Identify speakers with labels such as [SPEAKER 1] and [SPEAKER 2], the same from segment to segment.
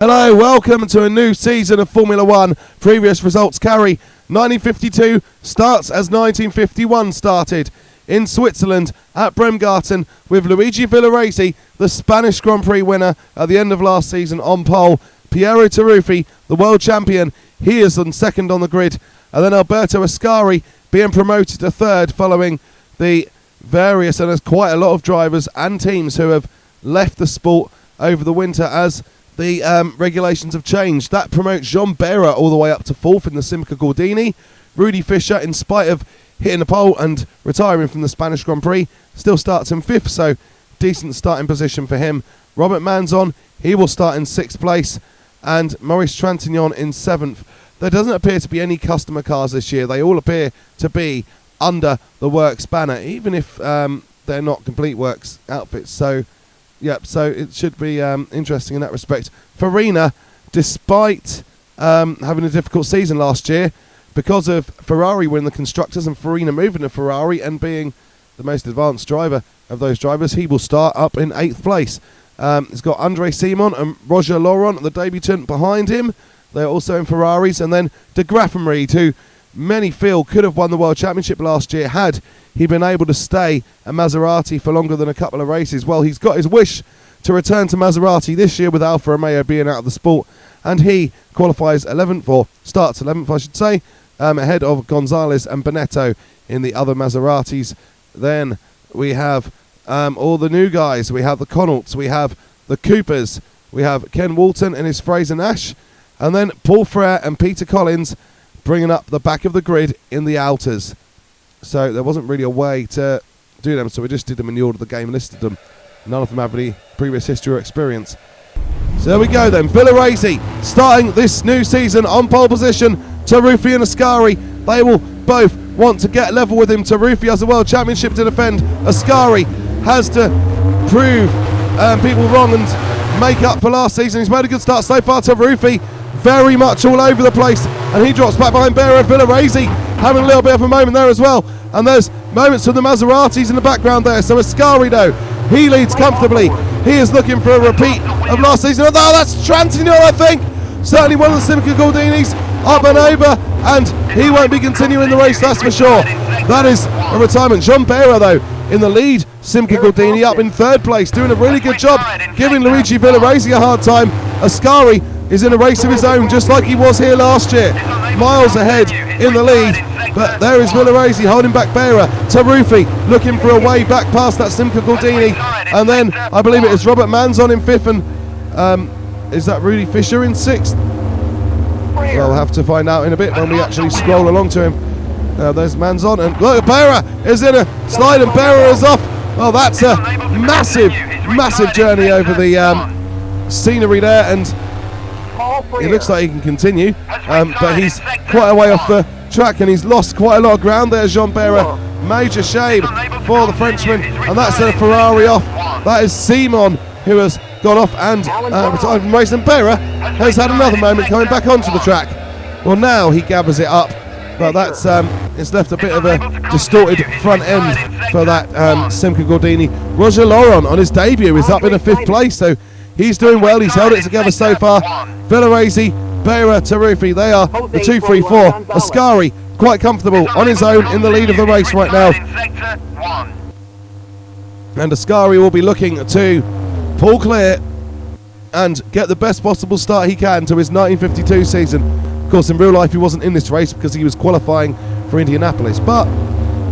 [SPEAKER 1] Hello, welcome to a new season of Formula One. Previous results carry 1952 starts as 1951 started in Switzerland at Bremgarten with luigivilloresi, the Spanish Grand Prix winner at the end of last season on pole. Piero Taruffi, the world champion, he is on second on the grid. And then Alberto Ascari being promoted to third following the various, and there's quite a lot of drivers and teams who have left the sport over the winter as the regulations have changed. That promotes jeanbehra all the way up to fourth in the simcagordini. Rudifischer, in spite of hitting the pole and retiring from the Spanish Grand Prix, still starts in fifth, so decent starting position for him. Robertmanzon, he will start in sixth place, and Maurice Trintignant in seventh. There doesn't appear to be any customer cars this year. They all appear to be under the Works banner, even if they're not complete Works outfits. So yep, so it should be interesting in that respect. Farina, despite having a difficult season last year, because of Ferrari winning the Constructors and Farina moving to Ferrari and being the most advanced driver of those drivers, he will start up in 8th place. He's got Andre Simon and Roger Laurent, the debutant, behind him. They're also in Ferraris. And then De Graffenried, who many feel could have won the World Championship last year had he been able to stay at Maserati for longer than a couple of races. Well, he's got his wish to return to Maserati this year with Alfa Romeo being out of the sport, and he qualifies 11th, or starts 11th I should say, ahead of Gonzalez and Bonetto in the other Maseratis. Then we have all the new guys. We have the Connaughts, we have the Coopers, we have Ken Walton and his Fraser Nash, and then Paul Frere and Peter Collins bringing up the back of the grid in the Alters. So there wasn't really a way to do them, so we just did them in the order the game listed them. None of them have any previous history or experience. So there we go then. Villoresi starting this new season on pole position. Taruffi and Ascari, they will both want to get level with him. Taruffi has a world championship to defend. Ascari has to prove people wrong and make up for last season. He's made a good start so far. Taruffi very much all over the place, and he drops back behind Behra. Villoresi having a little bit of a moment there as well, and there's moments from the Maseratis in the background there. So Ascari though, he leads comfortably. He is looking for a repeat of last season. Oh, that's Trintignant, I think. Certainly one of the simcagordinis up and over, and he won't be continuing the race, that's for sure. That is a retirement. Jeanbehra though in the lead. Simcagordini up in third place, doing a really good job, giving luigivilloresi a hard time. Ascari is in a race of his own, just like he was here last year. Miles ahead in the lead, but there is Villoresi holding back Behra. Taruffi looking for a way back past that simcagordini, and then I believe it is Robertmanzon in fifth, and is that Rudifischer in sixth? We'll have to find out in a bit when we actually scroll along to him. There's Manzon, and look, Behra is in a slide, and Behra is off. Well, that's a massive journey over the scenery there, and it looks like he can continue, but he's quite a way off the track, and he's lost quite a lot of ground there. Jeanbehra, major shame for the Frenchman, and that's a Ferrari off. That is Simon who has gone off and retired from racing. Behra has had another moment coming back onto the track. Well, now he gathers it up, but that's it's left a bit of a distorted front end for that simcagordini. Roger Laurent on his debut is up in a fifth place, so he's doing well. He's held it together so far. Villoresi, Behra, Taruffi, they are the 2, 3, 4. Ascari quite comfortable on his own in the lead of the race right now. And Ascari will be looking to pull clear and get the best possible start he can to his 1952 season. Of course, in real life he wasn't in this race because he was qualifying for Indianapolis, but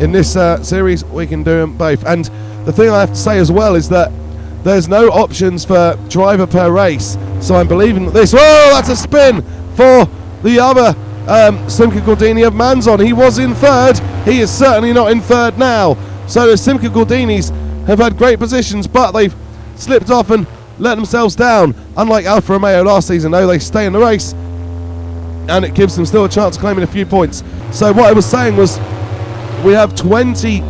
[SPEAKER 1] in this series we can do them both. And the thing I have to say as well is that there's no options for driver per race, so I'm believing that this. Whoa, that's a spin for the other simcagordini of Manzon. He was in third. He is certainly not in third now. So the simcagordinis have had great positions, but they've slipped off and let themselves down. Unlike Alfa Romeo last season, though, they stay in the race, and it gives them still a chance of claiming a few points. So what I was saying was we have 20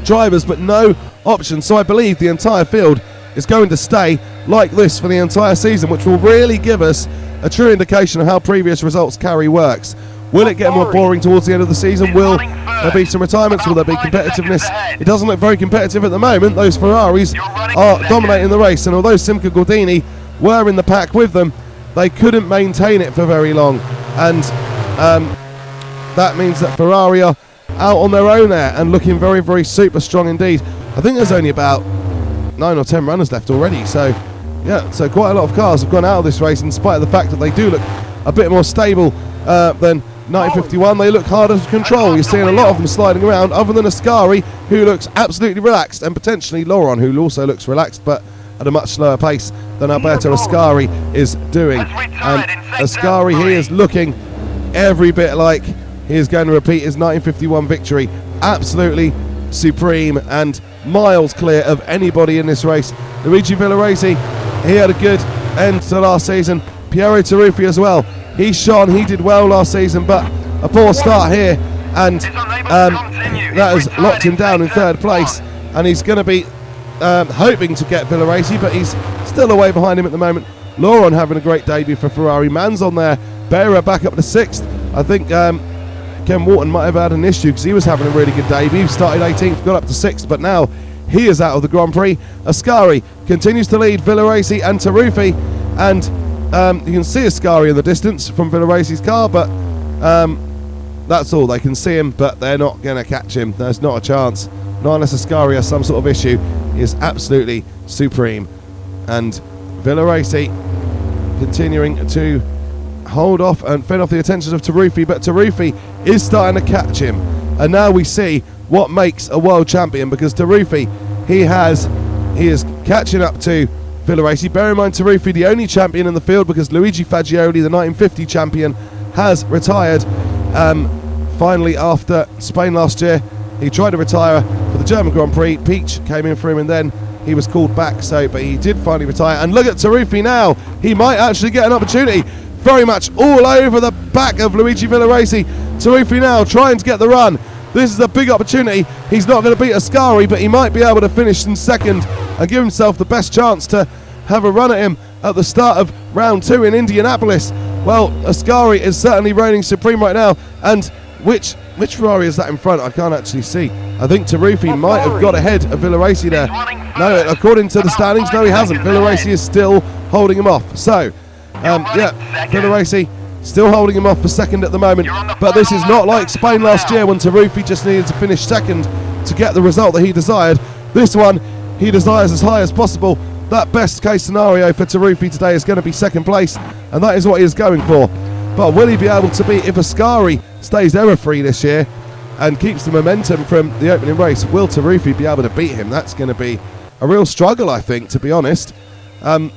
[SPEAKER 1] drivers, but no options. So I believe the entire field is going to stay like this for the entire season, which will really give us a true indication of how previous results carry works. Will it get more boring towards the end of the season? Will there be some retirements? Will there be competitiveness? It doesn't look very competitive at the moment. Those Ferraris are dominating the race, and although simcagordini were in the pack with them, they couldn't maintain it for very long, and that means that Ferrari are out on their own there and looking very, very super strong indeed. I think there's only about 9 or 10 runners left already, so yeah, so quite a lot of cars have gone out of this race in spite of the fact that they do look a bit more stable than 1951. They look harder to control. You're seeing a lot of them sliding around, other than Ascari, who looks absolutely relaxed, and potentially Laurent, who also looks relaxed but at a much slower pace than Alberto Ascari is doing. And Ascari, he is looking every bit like he is going to repeat his 1951 victory. Absolutely supreme and miles clear of anybody in this race. Luigivilloresi, he had a good end to last season. Piero Taruffi as well. He shone, he did well last season, but a poor start here, and that has locked him down in third place, and he's going to be hoping to get Villoresi, but he's still away behind him at the moment. Laurent having a great debut for Ferrari. Manzon there. Behra back up to 6th. I think Ken Wharton might have had an issue because he was having a really good debut. He started 18th, got up to 6th, but now he is out of the Grand Prix. Ascari continues to lead Villoresi and Taruffi, and you can see Ascari in the distance from Villoresi's car, but that's all. They can see him, but they're not going to catch him. There's not a chance. Not unless Ascari has some sort of issue. He is absolutely supreme. And Villoresi continuing to hold off and fend off the attentions of Taruffi, but Taruffi is starting to catch him. And now we see what makes a world champion, because Taruffi, he is catching up to Villoresi. Bear in mind, Taruffi, the only champion in the field, because Luigi Fagioli, the 1950 champion, has retired finally after Spain last year. He tried to retire for the German Grand Prix. Peach came in for him, and then he was called back, but he did finally retire. And look at Taruffi now. He might actually get an opportunity. Very much all over the back of Luigi Villoresi. Taruffi now trying to get the run. This is a big opportunity. He's not going to beat Ascari, but he might be able to finish in second and give himself the best chance to have a run at him at the start of round 2 in Indianapolis. Well, Ascari is certainly reigning supreme right now. And which Ferrari is that in front? I can't actually see. I think Taruffi might have got ahead of Villoresi there. No, according to the standings, no, he hasn't. Villoresi is still holding him off. So, yeah, Villoresi still holding him off for second at the moment. But this is not like Spain last year when Taruffi just needed to finish second to get the result that he desired. This one, he desires as high as possible. That best case scenario for Taruffi today is going to be second place, and that is what he is going for. But will he be able to beat, if Ascari stays error-free this year and keeps the momentum from the opening race, will Taruffi be able to beat him? That's going to be a real struggle, I think, to be honest. But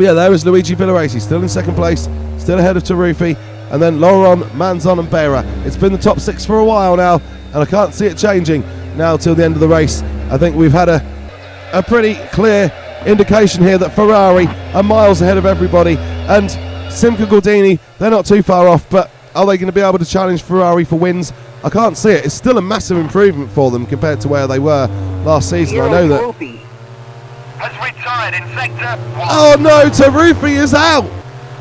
[SPEAKER 1] yeah, there is Luigi Villoresi, still in second place, still ahead of Taruffi, and then Laurent, Manzon and Behra. It's been the top 6 for a while now, and I can't see it changing now till the end of the race. I think we've had a pretty clear indication here that Ferrari are miles ahead of everybody, and simcagordini, they're not too far off, but are they going to be able to challenge Ferrari for wins? I can't see it. It's still a massive improvement for them compared to where they were last season. I know that.
[SPEAKER 2] Has retired in sector 1.
[SPEAKER 1] Oh no, Taruffi is out.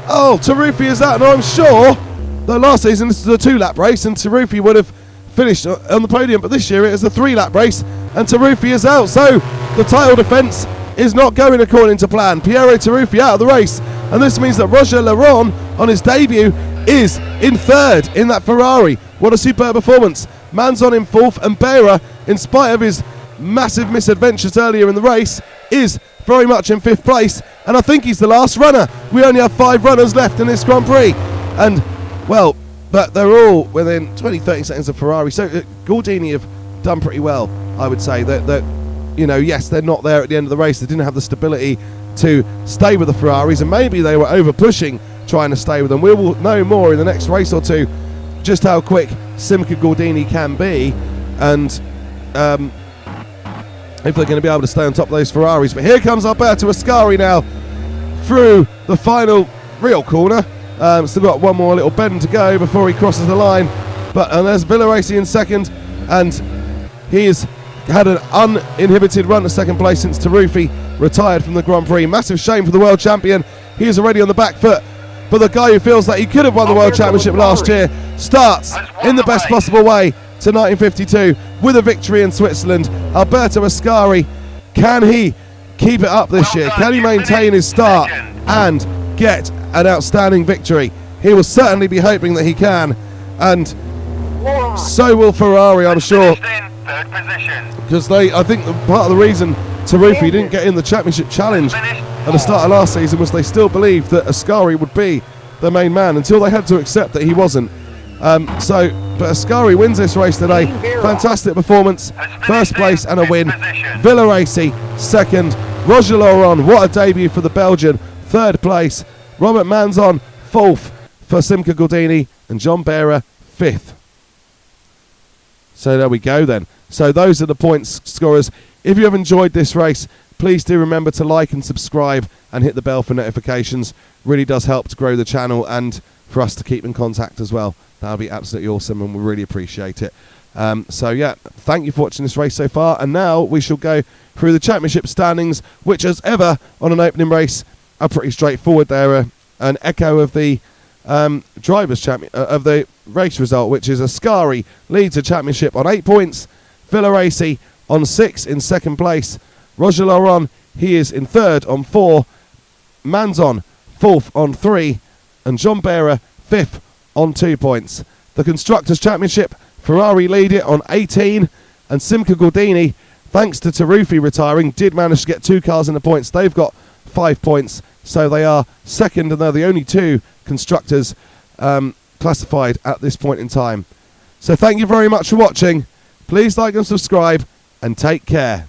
[SPEAKER 1] Oh, Taruffi is out, and I'm sure that last season this was a 2-lap race and Taruffi would have finished on the podium, but this year it is a 3-lap race and Taruffi is out. So the title defence is not going according to plan. Piero Taruffi out of the race, and this means that Roger Laurent on his debut is in third in that Ferrari. What a superb performance. Manzon in 4th, and Behra, in spite of his massive misadventures earlier in the race, is very much in 5th place, and I think he's the last runner. We only have 5 runners left in this Grand Prix, and well, but they're all within 20-30 seconds of Ferrari. So Gordini have done pretty well, I would say. That you know, yes, they're not there at the end of the race. They didn't have the stability to stay with the Ferraris, and maybe they were over pushing trying to stay with them. We will know more in the next race or two just how quick simcagordini can be, and if they're going to be able to stay on top of those Ferraris. But here comes Alberto Ascari now through the final real corner. Still got one more little bend to go before he crosses the line. And there's Villoresi in second, and he's had an uninhibited run to second place since Taruffi retired from the Grand Prix. Massive shame for the world champion. He is already on the back foot, but the guy who feels that he could have won the world championship last year starts in the best possible way to 1952 with a victory in Switzerland. Alberto Ascari, can he keep it up this year? Can he maintain his start and get an outstanding victory? He will certainly be hoping that he can, and so will Ferrari, I'm sure,
[SPEAKER 2] Finished in third position.
[SPEAKER 1] because I think part of the reason Taruffi didn't get in the championship challenge at the start of last season was they still believed that Ascari would be the main man until they had to accept that he wasn't. But Ascari wins this race today. Fantastic performance, first place and a win. Villoresi second. Roger Laurent, what a debut for the Belgian, third place. Robertmanzon fourth for simcagordini, and jeanbehra fifth. So there we go then. So those are the points scorers. If you have enjoyed this race, please do remember to like and subscribe and hit the bell for notifications. Really does help to grow the channel and for us to keep in contact as well. That would be absolutely awesome, and we really appreciate it. So yeah, thank you for watching this race so far, and now we shall go through the championship standings, which as ever on an opening race are pretty straightforward. They're an echo of the drivers' champion of the race result, which is Ascari leads the championship on 8 points. Villoresi on 6 in second place. Roger Laurent, he is in third on 4. Manzon fourth on 3, and jeanbehra fifth on 2 points. The Constructors' Championship, Ferrari lead it on 18, and simcagordini, thanks to Taruffi retiring, did manage to get 2 cars in the points. They've got 5 points, so they are second, and they're the only 2 constructors classified at this point in time. So thank you very much for watching. Please like and subscribe, and take care.